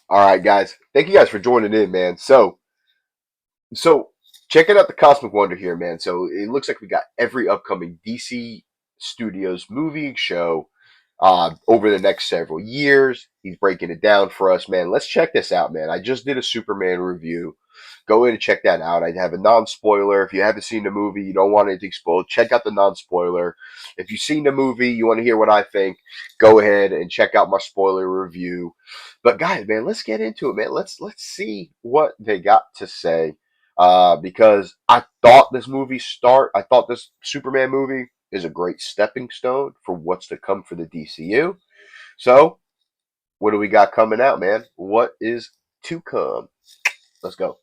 All right, guys. Thank you guys for joining in, man. So checking out the Cosmic Wonder here, man. So it looks like we got every upcoming DC Studios movie and show over the next several years. He's breaking it down for us, man. Let's check this out, man. I just did a Superman review. Go in and check that out. I have a non-spoiler. If you haven't seen the movie, you don't want anything spoiled, check out the non-spoiler. If you've seen the movie, you want to hear what I think, go ahead and check out my spoiler review. But guys, man, let's get into it, man. Let's see what they got to say. Because I thought this Superman movie is a great stepping stone for what's to come for the DCU. So, what do we got coming out, man? What is to come? Let's go.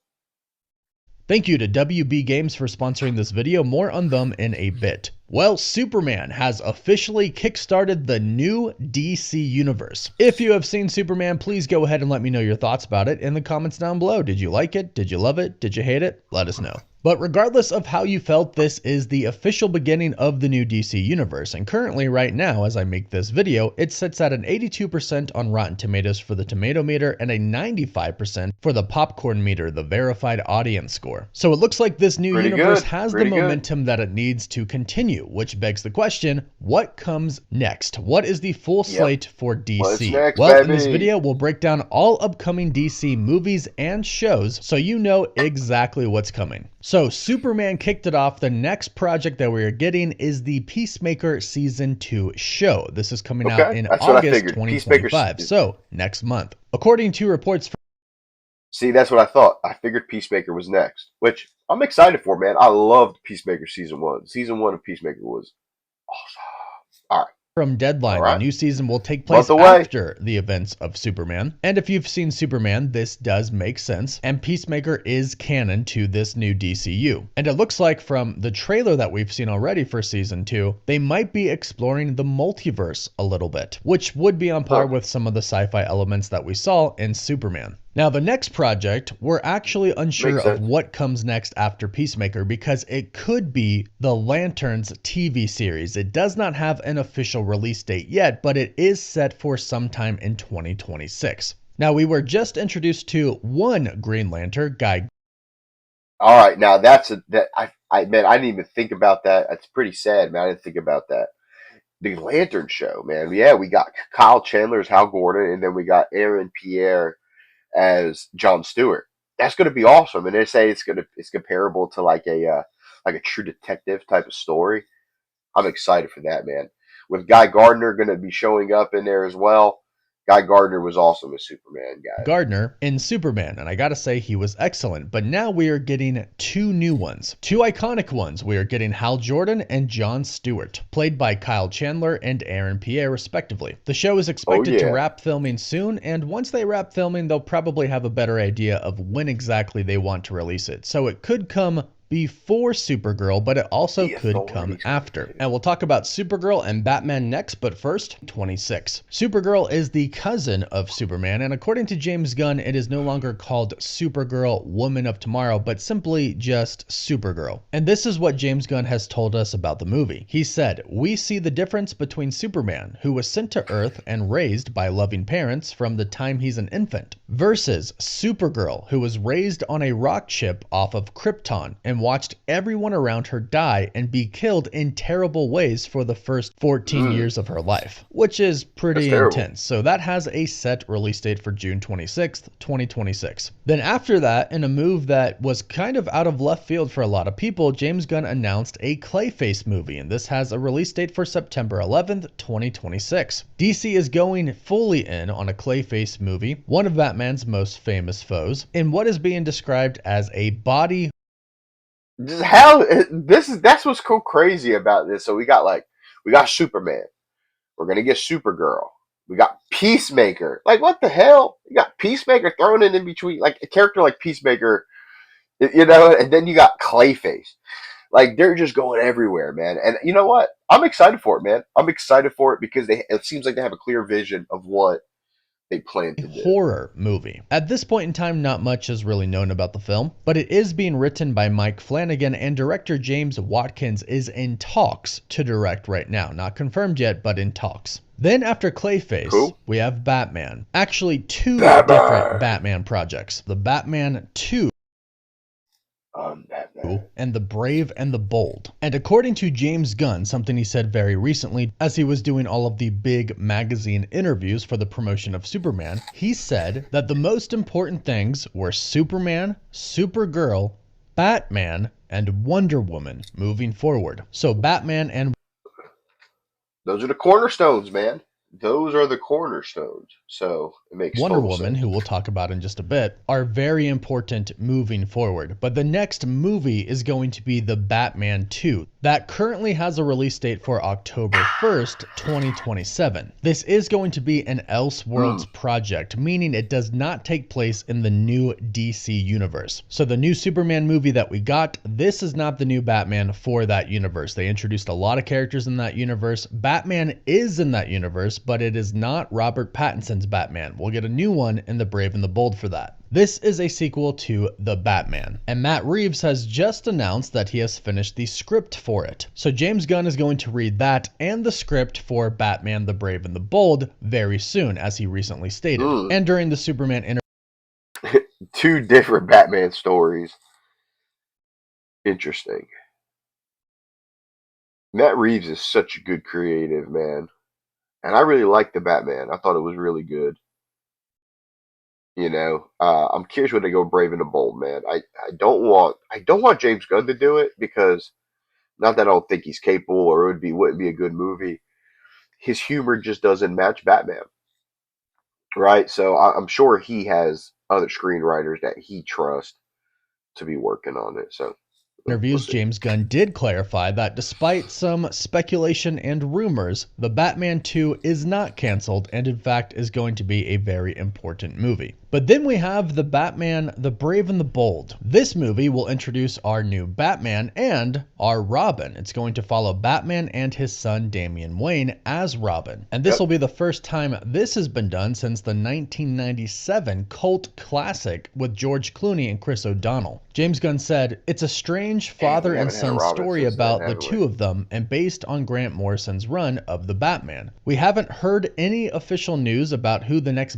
Thank you to WB Games for sponsoring this video. More on them in a bit. Well, Superman has officially kickstarted the new DC universe. If you have seen Superman, please go ahead and let me know your thoughts about it in the comments down below. Did you like it? Did you love it? Did you hate it? Let us know. But regardless of how you felt, this is the official beginning of the new DC universe. And currently right now, as I make this video, it sits at an 82% on Rotten Tomatoes for the tomato meter and a 95% for the popcorn meter, the verified audience score. So it looks like this new universe has the momentum that it needs to continue, which begs the question, what comes next? What is the full slate for DC? Well, in this video, we'll break down all upcoming DC movies and shows so you know exactly what's coming. So Superman kicked it off. The next project that we are getting is the Peacemaker Season 2 show. This is coming out in August 2025, so next month. According to reports See, that's what I thought. I figured Peacemaker was next, which I'm excited for, man. I loved Peacemaker Season 1. Season 1 of Peacemaker was awesome. All right. From Deadline, the new season will take place after the events of Superman. And if you've seen Superman, this does make sense. And Peacemaker is canon to this new DCU. And it looks like from the trailer that we've seen already for Season 2, they might be exploring the multiverse a little bit, which would be on par with some of the sci-fi elements that we saw in Superman. Now, the next project, we're actually unsure of what comes next after Peacemaker because it could be the Lanterns TV series. It does not have an official release date yet, but it is set for sometime in 2026. Now, we were just introduced to one Green Lantern guy. All right, now I didn't even think about that. That's pretty sad, man. I didn't think about that. The Lantern show, man. Yeah, we got Kyle Chandler as Hal Gordon, and then we got Aaron Pierre as John Stewart. That's going to be awesome, and they say it's comparable to like a True Detective type of story. I'm excited for that, man. With Guy Gardner going to be showing up in there as well. Guy Gardner was awesome as Superman, guys. Gardner in Superman, and I gotta say he was excellent. But now we are getting two new ones, two iconic ones. We are getting Hal Jordan and John Stewart, played by Kyle Chandler and Aaron Pierre, respectively. The show is expected to wrap filming soon, and once they wrap filming, they'll probably have a better idea of when exactly they want to release it. So it could come before Supergirl, but it also could come after. And we'll talk about Supergirl and Batman next, but first, 26. Supergirl is the cousin of Superman, and according to James Gunn, it is no longer called Supergirl Woman of Tomorrow, but simply just Supergirl. And this is what James Gunn has told us about the movie. He said, "We see the difference between Superman, who was sent to Earth and raised by loving parents from the time he's an infant, versus Supergirl, who was raised on a rock ship off of Krypton and watched everyone around her die and be killed in terrible ways for the first 14 years of her life," which is pretty intense. So that has a set release date for June 26th, 2026. Then after that, in a move that was kind of out of left field for a lot of people, James Gunn announced a Clayface movie, and this has a release date for September 11th, 2026. DC is going fully in on a Clayface movie, one of Batman's most famous foes, in what is being described as a body. That's what's so crazy about this. So we got Superman. We're gonna get Supergirl. We got Peacemaker. Like, what the hell? You got Peacemaker thrown in between, like a character like Peacemaker, and then you got Clayface. Like, they're just going everywhere, man. And you know what? I'm excited for it, man. I'm excited for it because it seems like they have a clear vision of what they plan to do. Horror movie. At this point in time, not much is really known about the film, but it is being written by Mike Flanagan, and director James Watkins is in talks to direct right now. Not confirmed yet, but in talks. Then after Clayface, Cool. we have Batman. Actually, two Batman. different Batman projects. The Batman 2 Batman. and The Brave and the Bold. And according to James Gunn, something he said very recently as he was doing all of the big magazine interviews for the promotion of Superman, he said that the most important things were Superman, Supergirl, Batman, and Wonder Woman moving forward. So Batman and Those are the cornerstones, man. Those are the cornerstones. So it makes Wonder total Woman, sense. who we'll talk about in just a bit, are very important moving forward. But the next movie is going to be the Batman 2. That currently has a release date for October 1st, 2027. This is going to be an Elseworlds project, meaning it does not take place in the new DC universe. So the new Superman movie that we got, this is not the new Batman for that universe. They introduced a lot of characters in that universe. Batman is in that universe, but it is not Robert Pattinson's Batman. We'll get a new one in The Brave and the Bold for that. This is a sequel to The Batman, and Matt Reeves has just announced that he has finished the script for it. So James Gunn is going to read that and the script for Batman the Brave and the Bold very soon, as he recently stated. And during the Superman interview, Two different Batman stories. Interesting. Matt Reeves is such a good creative, man. And I really liked the Batman. I thought it was really good. You know, I'm curious when they go Brave and the Bold, man. I don't want James Gunn to do it, because not that I don't think he's capable or wouldn't be a good movie. His humor just doesn't match Batman, right? So I'm sure he has other screenwriters that he trusts to be working on it. So interviews, James Gunn did clarify that despite some speculation and rumors, the Batman 2 is not canceled and in fact is going to be a very important movie. But then we have the Batman, the Brave and the Bold. This movie will introduce our new Batman and our Robin. It's going to follow Batman and his son Damian Wayne as Robin. And this will be the first time this has been done since the 1997 cult classic with George Clooney and Chris O'Donnell. James Gunn said, "It's a strange father and son story about the two of them and based on Grant Morrison's run of the Batman. We haven't heard any official news about who the next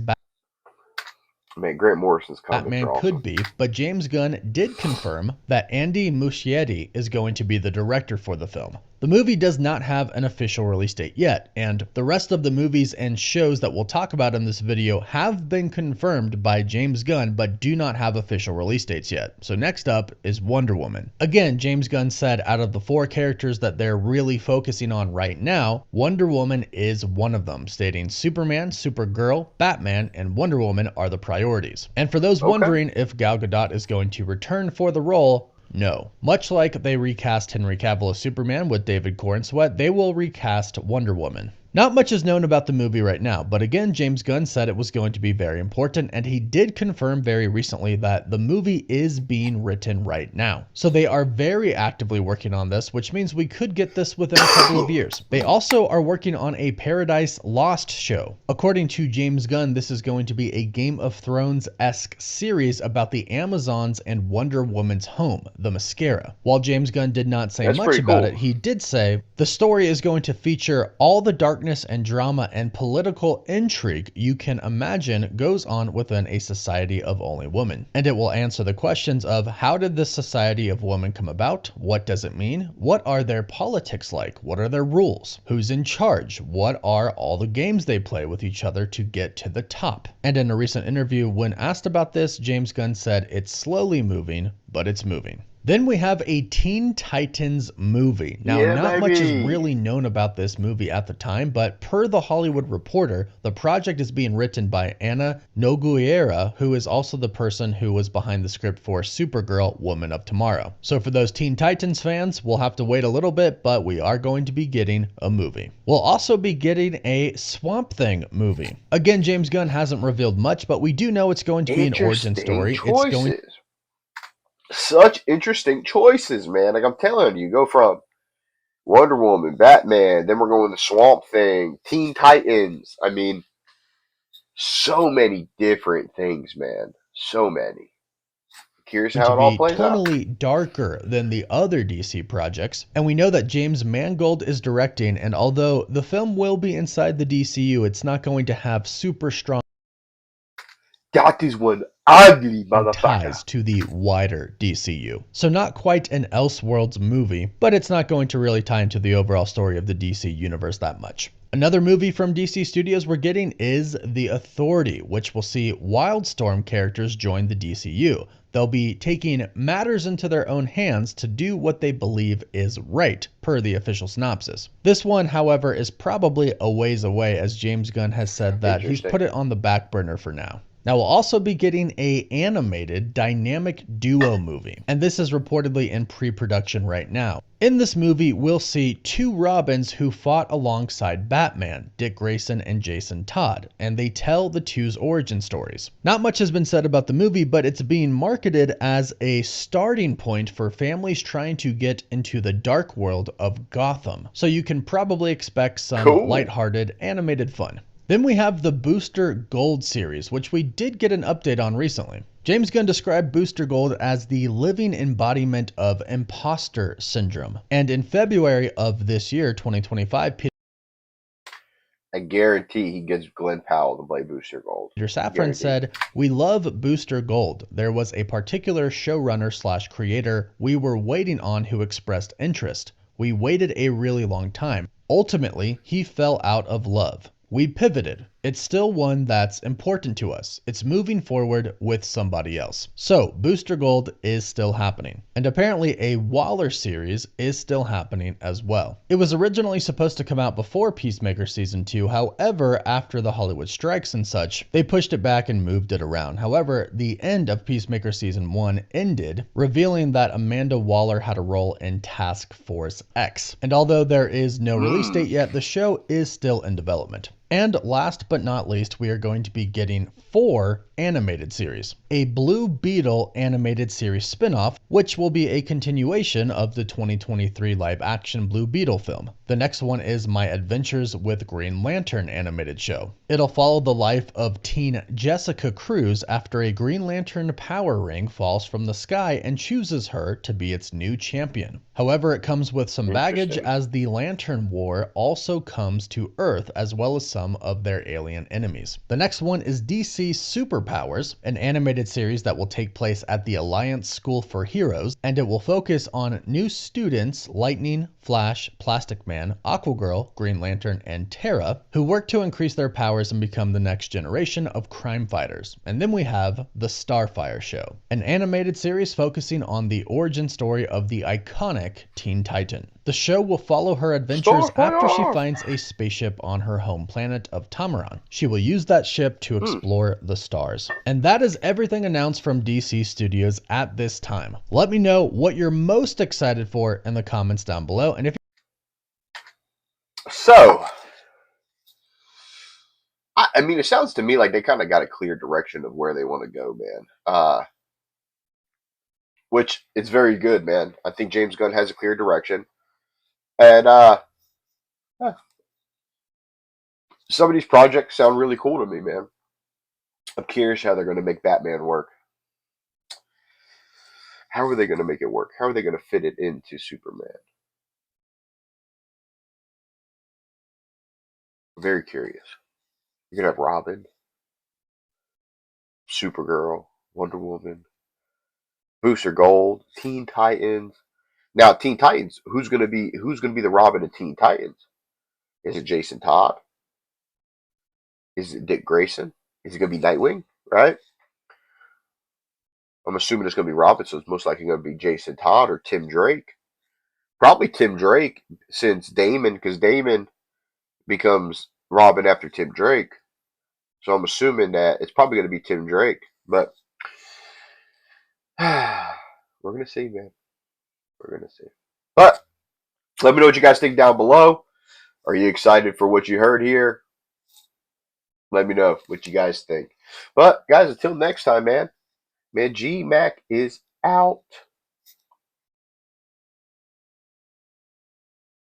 Man, Grant Morrison's comics Batman are awesome. could be, but James Gunn did confirm that Andy Muschietti is going to be the director for the film. The movie does not have an official release date yet, and the rest of the movies and shows that we'll talk about in this video have been confirmed by James Gunn, but do not have official release dates yet. So next up is Wonder Woman. Again, James Gunn said out of the 4 characters that they're really focusing on right now, Wonder Woman is one of them, stating Superman, Supergirl, Batman, and Wonder Woman are the priorities. And for those wondering if Gal Gadot is going to return for the role, no. Much like they recast Henry Cavill as Superman with David Corenswet, they will recast Wonder Woman. Not much is known about the movie right now, but again, James Gunn said it was going to be very important, and he did confirm very recently that the movie is being written right now. So they are very actively working on this, which means we could get this within a couple of years. They also are working on a Paradise Lost show. According to James Gunn, this is going to be a Game of Thrones-esque series about the Amazons and Wonder Woman's home, the Mascara. While James Gunn did not say much about it, he did say, the story is going to feature all the darkness and drama and political intrigue you can imagine goes on within a society of only women. And it will answer the questions of how did this society of women come about? What does it mean? What are their politics like? What are their rules? Who's in charge? What are all the games they play with each other to get to the top? And in a recent interview, when asked about this, James Gunn said it's slowly moving, but it's moving. Then we have a Teen Titans movie. Now, not much is really known about this movie at the time, but per The Hollywood Reporter, the project is being written by Anna Nogueira, who is also the person who was behind the script for Supergirl, Woman of Tomorrow. So for those Teen Titans fans, we'll have to wait a little bit, but we are going to be getting a movie. We'll also be getting a Swamp Thing movie. Again, James Gunn hasn't revealed much, but we do know it's going to be an origin story. Such interesting choices, man. Like I'm telling you, go from Wonder Woman, Batman, then we're going to Swamp Thing, Teen Titans. I mean, So many different things, man. So many. Curious To how it all be plays out. tonally darker than the other DC projects, and we know that James Mangold is directing, and although the film will be inside the DCU, it's not going to have super strong That is one ugly motherfucker. ties to the wider DCU. So not quite an Elseworlds movie, but it's not going to really tie into the overall story of the DC universe that much. Another movie from DC Studios we're getting is The Authority, which will see Wildstorm characters join the DCU. They'll be taking matters into their own hands to do what they believe is right, per the official synopsis. This one, however, is probably a ways away, as James Gunn has said that he's Interesting. put it on the back burner for now. Now we'll also be getting a animated dynamic duo movie, and this is reportedly in pre-production right now. In this movie, we'll see two Robins who fought alongside Batman, Dick Grayson and Jason Todd, and they tell the two's origin stories. Not much has been said about the movie, but it's being marketed as a starting point for families trying to get into the dark world of Gotham. So you can probably expect some Cool. lighthearted animated fun. Then we have the Booster Gold series, which we did get an update on recently. James Gunn described Booster Gold as the living embodiment of imposter syndrome. And in February of this year, 2025, I guarantee he gets Glenn Powell to play Booster Gold. Peter Safran Guaranteed. said, "We love Booster Gold. There was a particular showrunner slash creator we were waiting on who expressed interest. We waited a really long time. Ultimately, he fell out of love. We pivoted. It's still one that's important to us. It's moving forward with somebody else." So Booster Gold is still happening. And apparently a Waller series is still happening as well. It was originally supposed to come out before Peacemaker Season 2. However, after the Hollywood strikes and such, they pushed it back and moved it around. However, the end of Peacemaker Season 1 ended, revealing that Amanda Waller had a role in Task Force X. And although there is no release date yet, the show is still in development. And last but not least, we are going to be getting 4 animated series. A Blue Beetle animated series spin-off, which will be a continuation of the 2023 live-action Blue Beetle film. The next one is My Adventures with Green Lantern animated show. It'll follow the life of teen Jessica Cruz after a Green Lantern power ring falls from the sky and chooses her to be its new champion. However, it comes with some baggage, as the Lantern War also comes to Earth, as well as some of their alien enemies. The next one is DC Superpowers, an animated series that will take place at the Alliance School for Heroes, and it will focus on new students Lightning, Flash, Plastic Man, Aquagirl, Green Lantern, and Terra, who work to increase their powers and become the next generation of crime fighters. And then we have The Starfire Show, an animated series focusing on the origin story of the iconic Teen Titan. The show will follow her adventures after she finds a spaceship on her home planet of Tamaran. She will use that ship to explore the stars. And that is everything announced from DC Studios at this time. Let me know what you're most excited for in the comments down below. And if So, I mean, it sounds to me like they kind of got a clear direction of where they want to go, man. Which it's very good, man. I think James Gunn has a clear direction. And some of these projects sound really cool to me, man. I'm curious how they're going to make Batman work. How are they going to make it work? How are they going to fit it into Superman? Very curious. You're going to have Robin, Supergirl, Wonder Woman, Booster Gold, Teen Titans. Now, Teen Titans, who's going to be the Robin in Teen Titans? Is it Jason Todd? Is it Dick Grayson? Is it going to be Nightwing? Right? I'm assuming it's going to be Robin, so it's most likely going to be Jason Todd or Tim Drake. Probably Tim Drake, since because Damon becomes Robin after Tim Drake. So I'm assuming that it's probably going to be Tim Drake. But we're going to see, man. We're going to see. But let me know what you guys think down below. Are you excited for what you heard here? Let me know what you guys think. But, guys, until next time, man. Man, G Mac is out.